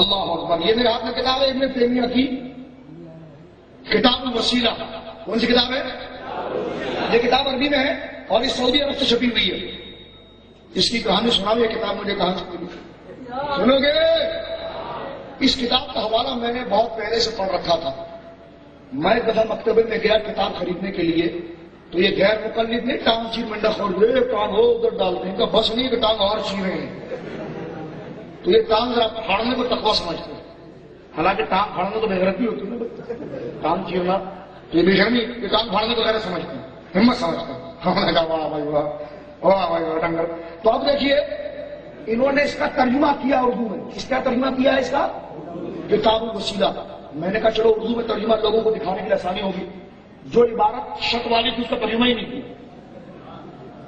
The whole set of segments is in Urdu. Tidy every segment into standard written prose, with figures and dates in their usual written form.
اللہ اکبر. یہ میرے ہاتھ میں کتاب ہے ابن تیمیہ کی کتاب الوسیلہ. کون سی کتاب ہے؟ یہ کتاب عربی میں ہے اور اس سعودی عرب سے چھپی ہوئی ہے. اس کی کہانی سناؤ. یہ کتاب مجھے کہاں سے ملی؟ سنو گے؟ اس کتاب کا حوالہ میں نے بہت پہلے سے پڑھ رکھا تھا. میں ایک دفعہ مکتبے میں گیا کتاب خریدنے کے لیے تو یہ غیر مقلد نہیں ٹانگ چیر منڈا خور دے ٹانگ ہو ادھر ڈالتے ہیں. ان کا بس نہیں کہ ٹانگ اور چیرے ہیں. تو یہ ٹانگ پھاڑنے کو تقویٰ سمجھتے ہیں. حالانکہ ٹانگ پھاڑنے تو بےغیرتی ہوتی ہے نا. ٹانگ چیرنا یہ بے شرمی. یہ ٹانگ پھاڑنے کو غیرت سمجھتے ہیں, ہمت سمجھتے ہیں. ہم نے کہا واہ بھائی واہ واہ بھائی واہ ڈنگر. تو اب دیکھیے انہوں نے اس کا ترجمہ کیا اردو میں. اس کا ترجمہ کیا ہے اس کا کتاب الوسیلہ. میں نے کہا چلو اردو میں ترجمہ لوگوں کو دکھانے کے لیے آسانی ہوگی. جو عبارت شک والی تھی اس کا ترجمہ ہی نہیں کیا.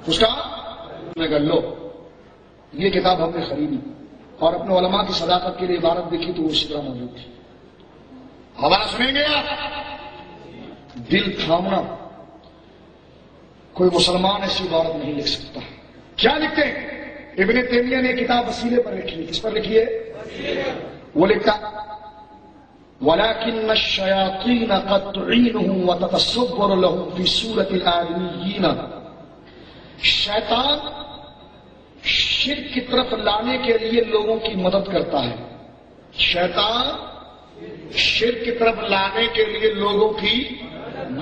اس کا میں کہا لو یہ کتاب ہم نے خریدی اور اپنے علماء کی صداقت کے لیے عبارت دیکھی تو وہ اسی طرح موجود تھی. حوالہ سنیں گے آپ؟ دل تھامنا. کوئی مسلمان ایسی عبارت نہیں لکھ سکتا. کیا لکھتے ہیں؟ ابن تیمیہ نے کتاب وسیلے پر لکھی ہے. کس پر لکھی ہے؟ وہ لکھتا وَلَكِنَّ الشَّيَاطِينَ قَدْ تُعِينُهُمْ وَتَتَصَوَّرُ لَهُمْ فِي صُورَةِ الْآدَمِيِّينَ. شیطان شرک کی طرف لانے کے لیے لوگوں کی مدد کرتا ہے. شیطان شرک کی طرف لانے کے لیے لوگوں کی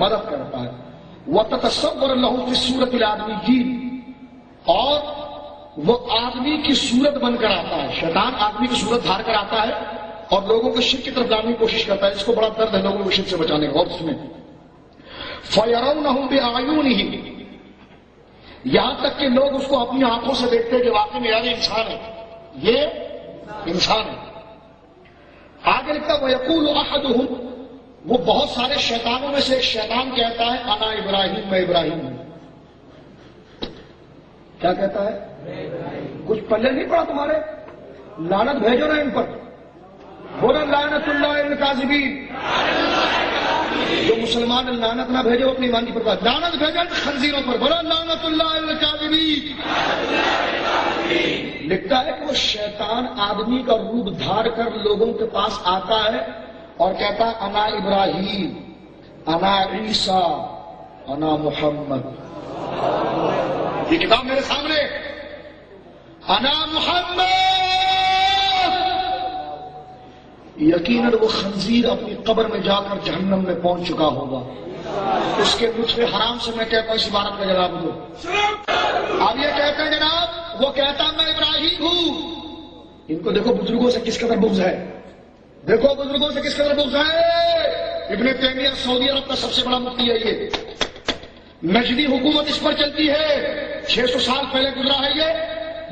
مدد کرتا ہے. وَتَتَصَوَّرُ لَهُمْ فِي صُورَةِ الْآدَمِيِّينَ اور وہ آدمی کی صورت بن کر آتا ہے. شیطان آدمی کی صورت دھار کر آتا ہے اور لوگوں کو شرک کی طرف لانے کی کوشش کرتا ہے. اس کو بڑا درد ہے لوگوں کو شرک سے بچانے کا. اور اس میں فَيَرَوْنَهُ بِأَعْيُنِهِمْ یہاں تک کہ لوگ اس کو اپنی آنکھوں سے دیکھتے کہ واقعی میں یار انسان ہے, یہ انسان ہے. آگے لکھتا وَيَقُولُ أَحَدُهُمْ وہ بہت سارے شیطانوں میں سے ایک شیطان کہتا ہے انا ابراہیم میں ابراہیم ہوں. کیا کہتا ہے؟ کچھ پلے نہیں پڑا تمہارے؟ لعنت بھیجو نا ان پر. بولا لعنت اللہ الکاذبین. جو مسلمان لعنت نہ بھیجو اپنی ایمان کی پرواہ. لعنت بھیجو خنزیروں پر. بولا لعنت اللہ الکاذبین. لکھتا ہے کہ وہ شیطان آدمی کا روپ دھار کر لوگوں کے پاس آتا ہے اور کہتا ہے انا ابراہیم, انا عیسیٰ, انا محمد. یہ کتاب میرے سامنے. انا محمد. یقیناً وہ خنزیر اپنی قبر میں جا کر جہنم میں پہنچ چکا ہوگا. اس کے لطف حرام سے میں کہتا ہوں اس عبارت کا جواب دو. اب یہ کہتے ہیں جناب وہ کہتا میں ابراہیم ہوں. ان کو دیکھو بزرگوں سے کس قدر بغض ہے. دیکھو بزرگوں سے کس قدر بغض ہے. ابن تیمیہ سعودی عرب کا سب سے بڑا مفتی ہے. یہ نجدی حکومت اس پر چلتی ہے. 600 سال پہلے گزرا ہے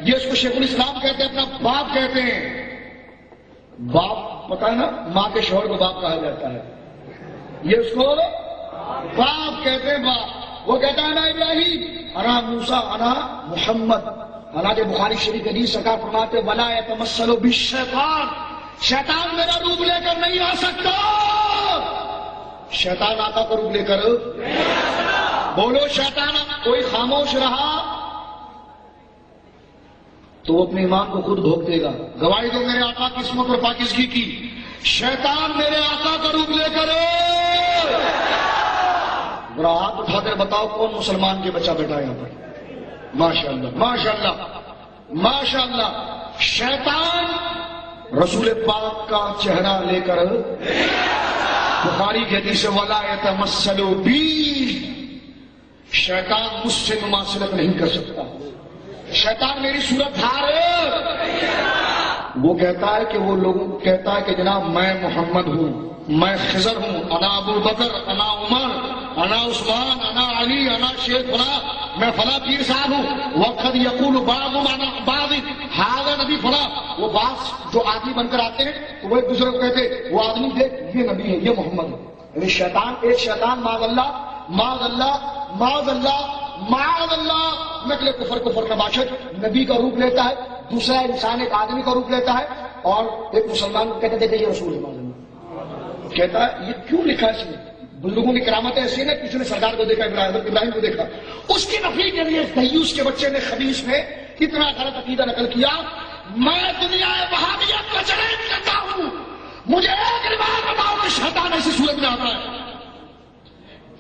یہ اس کو شیخ الاسلام کہتے ہیں, اپنا باپ کہتے ہیں. باپ پتا ہے نا, ماں کے شوہر کو باپ کہا جاتا ہے. یہ اس کو باپ کہتے ہیں. باپ وہ کہتا ہے نا ابراہیم, انا موسیٰ, انا محمد. حالانکہ بخاری شریف حدیث سرکار فرماتے ولا یتمثل بالشیطان, شیطان میرا روپ لے کر نہیں آ سکتا. شیطان آقا کا روپ لے کر بولو شیطان. کوئی خاموش رہا تو وہ اپنے ایمان کو خود بھوگ دے گا. گواہی دو میرے آقا کی عصمت اور پاکیزگی کی. شیطان میرے آقا کا روپ لے کر ذرا ہاتھ اٹھا کر بتاؤ کون مسلمان کے بچہ بیٹھا ہے یہاں پر؟ ماشاء اللہ ماشاء اللہ ماشاء اللہ. شیطان رسول پاک کا چہرہ لے کر بخاری کی حدیث ولا یتمثل بی, شیطان مجھ سے مماثلت نہیں کر سکتا. شیطان میری صورت دھار. وہ کہتا ہے کہ وہ لوگوں کو کہتا ہے کہ جناب میں محمد ہوں, میں خضر ہوں, انا ابو بکر, انا عمر, انا عثمان, انا علی, انا شیخ فلاں, میں فلاں پیر صاحب ہوں. وقد یقول بعضهم عن بعض هذا نبی فلاں. وہ بعض جو آدمی بن کر آتے ہیں تو وہ ایک دوسرے کو کہتے ہیں وہ آدمی دیکھ یہ نبی ہے, یہ محمد ہے. یعنی شیطان ایک شیطان معاذ اللہ معاذ اللہ معاذ اللہ معاذ اللہ نقل کفر نباشد نبی کا روپ لیتا ہے. دوسرا انسان ایک آدمی کا روپ لیتا ہے اور ایک مسلمان کو کہتے تھے یہ رسول ہے. کہتا ہے یہ کیوں لکھا ہے اس میں؟ بزرگوں کی کرامت ایسی ہے نا, کسی نے سرکار کو دیکھا, ابراہیم کو دیکھا. اس کی نفی کے لیے دیوس کے بچے نے خبیث نے اتنا غلط عقیدہ نقل کیا. میں دنیا وہابیت کا چیلنج کرتا ہوں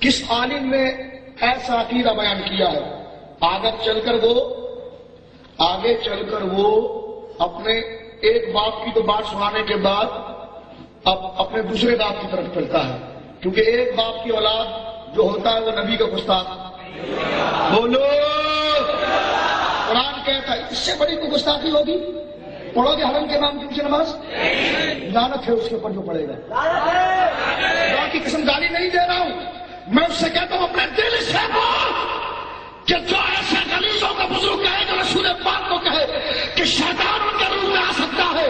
کس عالم نے ایسا عقیدہ بیان کیا ہے؟ آگے چل کر وہ اپنے ایک باپ کی تو بات سنانے کے بعد اب اپنے دوسرے باپ کی طرف چلتا ہے، کیونکہ ایک باپ کی اولاد جو ہوتا ہے وہ نبی کا گستاخ۔ بولو، قرآن کہتا ہے اس سے بڑی کوئی گستاخی ہوگی؟ پڑھو گے حرم کے امام کی پیچھے نماز؟ لعنت ہے اس کے اوپر جو پڑھے گا۔ خدا کی قسم گالی نہیں دے رہا ہوں، میں اس سے کہتا ہوں اپنے دل سے بول کہ جو ایسے غلیظوں کا بزرگ کہے جو رسول پاک کو کہے کہ شیطان ان کے روح میں آ سکتا ہے،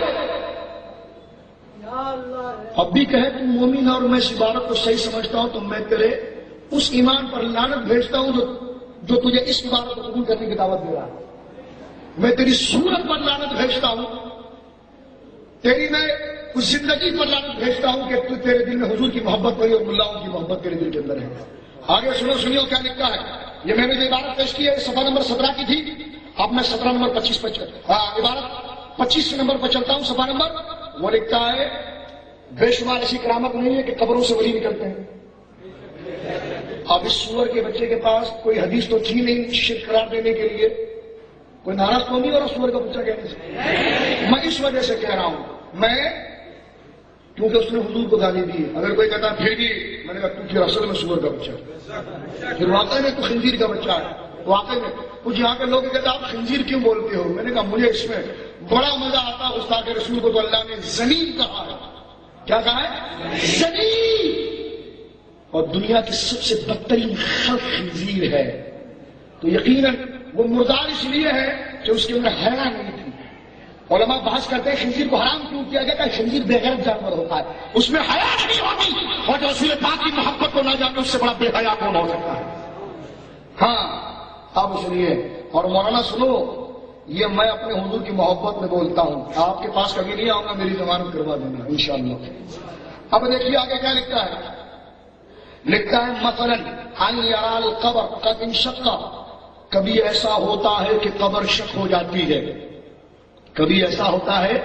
اب بھی کہے تم مومن اور میں اس عبارت کو صحیح سمجھتا ہوں، تو میں تیرے اس ایمان پر لعنت بھیجتا ہوں جو تجھے اس عبارت کو قبول کرنے کی دعوت دے رہا ہے۔ میں تیری صورت پر لعنت بھیجتا ہوں، تیری میں اس زندگی پر لعنت بھیجتا ہوں کہ تو تیرے دل میں حضور کی محبت نہیں اور ملاؤں کی محبت تیرے دل کے اندر ہے۔ آگے سنیو کیا لکھتا ہے۔ یہ میں نے جو عبارت پیش کی ہے صفحہ نمبر 17 کی تھی، اب میں صفحہ نمبر 25 پر عبارت 25 نمبر پر چلتا ہوں۔ صفحہ نمبر وہ لکھتا ہے بے شمار ایسی کرامت نہیں ہے کہ قبروں سے ولی نکلتے ہیں۔ اب اس سور کے بچے کے پاس کوئی حدیث تو تھی نہیں شرک قرار دینے کے لیے، کوئی ناراض تو نہیں ہو رہا سور کا بچہ کہنے سے؟ میں اس وجہ سے کہہ رہا ہوں، میں کیونکہ اس نے حضور کو گالی دی۔ اگر کوئی کہتا پھر بھی، میں نے کہا تو پھر اصل میں سور کا بچہ ہے، پھر واقعی میں تو خنزیر کا بچہ ہے۔ واقعی میں کچھ یہاں کے لوگ کہتے آپ خنزیر کیوں بولتے ہو؟ میں نے کہا مجھے اس میں بڑا مزہ آتا ہے، استاد رسول کو تو اللہ نے زمین کہا ہے۔ کیا کہا ہے؟ زمین۔ اور دنیا کی سب سے بدترین خلق خنزیر ہے، تو یقیناً وہ مردار اس لیے ہے کہ اس کے اندر حیا نہیں تھی۔ علماء بحث کرتے ہیں خنزیر کو حرام کیوں کیا گیا؟ کہ خنزیر بے غیرت جانور ہوتا ہے، اس میں حیا نہیں ہوتی، اور جو رسول پاک کی محبت کو نہ جانے اس سے بڑا بے حیا کون ہو سکتا ہے؟ ہاں اب سنیے، اور مولانا سنو، یہ میں اپنے حضور کی محبت میں بولتا ہوں، آپ کے پاس کبھی نہیں آؤں گا، میری ضمانت کروا دینا انشاءاللہ۔ اب دیکھیے آگے کیا لکھتا ہے۔ لکھتا ہے مثلا ان یرا القبر قد انشق، کبھی ایسا ہوتا ہے کہ قبر شق ہو جاتی ہے، کبھی ایسا ہوتا ہے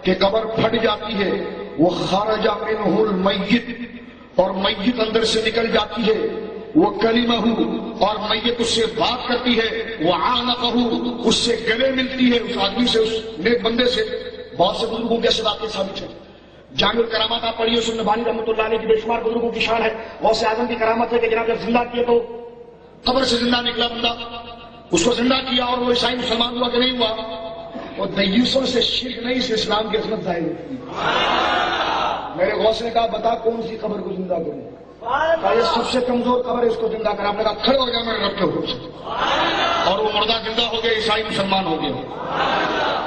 کہ قبر پھٹ جاتی ہے، وہ خرج منہ المیت، اور میت اندر سے نکل جاتی ہے، وہ کلمہ، اور میت اس سے بات کرتی ہے، وہ عانقہ، اس سے گلے ملتی ہے، اس آدمی سے، اس نیک بندے سے۔ بہت سے بزرگوں کے واقعے ثابت ہے۔ جامع الکرامات آپ پڑھیے، سنن بانی رحمۃ اللہ علیہ کی بے شمار بزرگوں کی شان ہے۔ غوث اعظم کی کرامت ہے کہ جناب جب زندہ کیے تو قبر سے زندہ نکلا بندہ، اس کو زندہ کیا اور وہ عیسائی مسلمان ہوا کہ نہیں ہوا؟ اور دیوسوں سے شرک نہیں، سے اسلام کی عظمت ظاہر ہوتی ہے۔ میرے غوث نے کہا بتا کون سی قبر کو زندہ کروں؟ کہا یہ سب سے کمزور قبر ہے، اس کو زندہ کرا۔ آپ نے کہا کھڑے ہو جائے میرے رب کے حکم سے، اور وہ مردہ زندہ ہو گیا، عیسائی مسلمان ہو گیا۔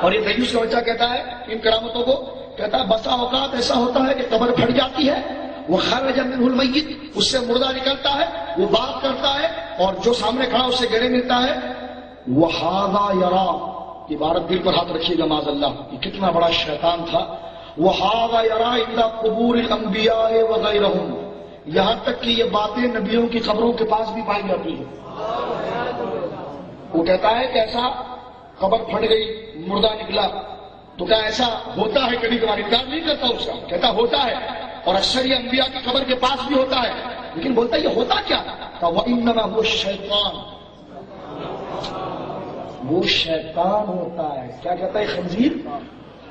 اور یہ دیوس کا بچہ کہتا ہے ان کرامتوں کو، کہتا ہے بسا اوقات ایسا ہوتا ہے کہ قبر پھٹ جاتی ہے، وہ خرج منہ المیت، اس سے مردہ نکلتا ہے، وہ بات کرتا ہے، اور جو سامنے کھڑا اس سے گلے ملتا ہے۔ وَهَذَا يَرَى، عبارت دل پر ہاتھ رکھیے گا معاذ اللہ، یہ کتنا بڑا شیطان تھا۔ وَهَذَا يَرَى عِنْدَ قُبُورِ الْأَنْبِيَاءِ وَغَيْرَهُمْ، یہاں تک کہ یہ باتیں نبیوں کی قبروں کے پاس بھی پائی جاتی ہیں۔ وہ کہتا ہے کہ ایسا قبر پھٹ گئی، مردہ نکلا، تو کیا ایسا ہوتا ہے؟ کبھی کبھار انکار نہیں کرتا اس کا، کہتا ہوتا ہے، اور اکثر یہ انبیاء کی قبر کے پاس بھی ہوتا ہے، لیکن بولتا ہے یہ ہوتا کیا؟ وَإِنَّمَا هُوَ الشَّيْطَانُ، وہ شیطان ہوتا ہے۔ کیا کہتا ہے خنزیر؟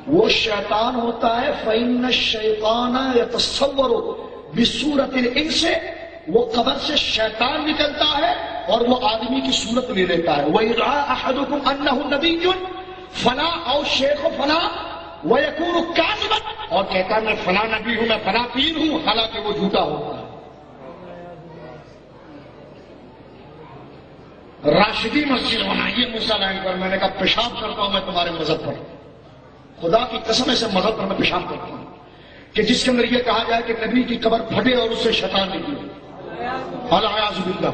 وہ شیطان ہوتا ہے۔ فَإِنَّ الشَّيْطَانَ يَتَصَوَّرُ بِصُورَةِ الْإِنسِ، وہ قبر سے شیطان نکلتا ہے اور وہ آدمی کی صورت لے لیتا ہے۔ وَإِذَا أَحَدُكُمْ أَنَّهُ نَبِيٌّ فلاں اور شیخ فلاں، وَيَكُونُ كَاذِبًا، اور کہتا ہے میں فلاں نبی ہوں، میں فلاں پیر ہوں، حالانکہ وہ جھوٹا ہوتا ہے۔ راشدی مسجد بنائیے موسیٰ لائن پر، میں نے کہا پیشاب کرتا ہوں میں تمہارے مذہب پر، خدا کی قسم سے مذہب پر میں پیشاب کرتا ہوں کہ جس کے اندر یہ کہا جائے کہ نبی کی قبر پھٹے اور اس سے شیطان نکلے، الیاذ باللہ،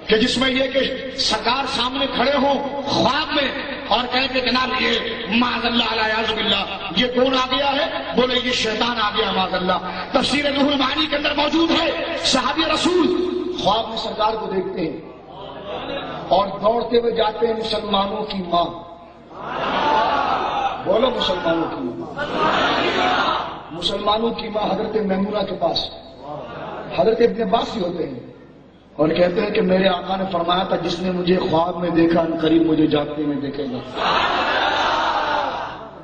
کہ جس میں یہ کہ سرکار سامنے کھڑے ہوں خواب میں اور کہے کہ جناب یہ معاذ اللہ الیاذ باللہ یہ کون آ گیا ہے؟ بولے یہ شیطان آ گیا معاذ اللہ۔ تفسیر روح المعانی کے اندر موجود ہے، صحابی رسول خواب میں سرکار کو دیکھتے ہیں اور دوڑتے ہوئے جاتے ہیں مسلمانوں کی ماں، بولو مسلمانوں کی ماں، مسلمانوں کی ماں حضرت میمونہ کے پاس، حضرت ابن عباس ہی ہوتے ہیں، اور کہتے ہیں کہ میرے آقا نے فرمایا تھا جس نے مجھے خواب میں دیکھا ان قریب مجھے جاگتے میں دیکھے گا.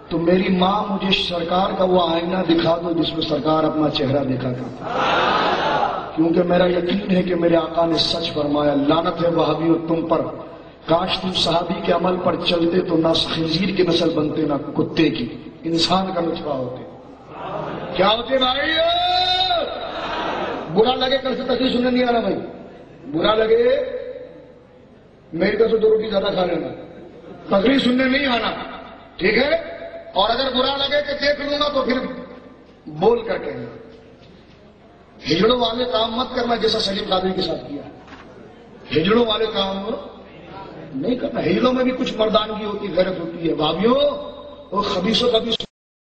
تو میری ماں مجھے سرکار کا وہ آئینہ دکھا دو جس میں سرکار اپنا چہرہ دیکھا کرتا، کیونکہ میرا یقین ہے کہ میرے آقا نے سچ فرمایا. لعنت ہے وہابیوں تم پر، کاش تم صحابی کے عمل پر چلتے تو نہ خنزیر کی نسل بنتے نہ کتے کی، انسان کا نطفہ ہوتے. کیا ہوتے بھائی؟ برا لگے کل سے تقریر سننے نہیں آنا بھائی، برا لگے میری طرف سے 2 روٹی زیادہ کھا لینا، تقریر سننے نہیں آنا، ٹھیک ہے؟ اور اگر برا لگے کہ دیکھ لوں گا تو پھر بول کر کہنا. ہجڑوں والے کام مت کرنا جیسا سلیم قادری کے ساتھ کیا. ہجڑوں والے کام نہیں کرنا. ہجڑوں میں بھی کچھ مردانگی ہوتی، غیرت ہوتی ہے. بھابھیوں وہ خبیثوں کا بھی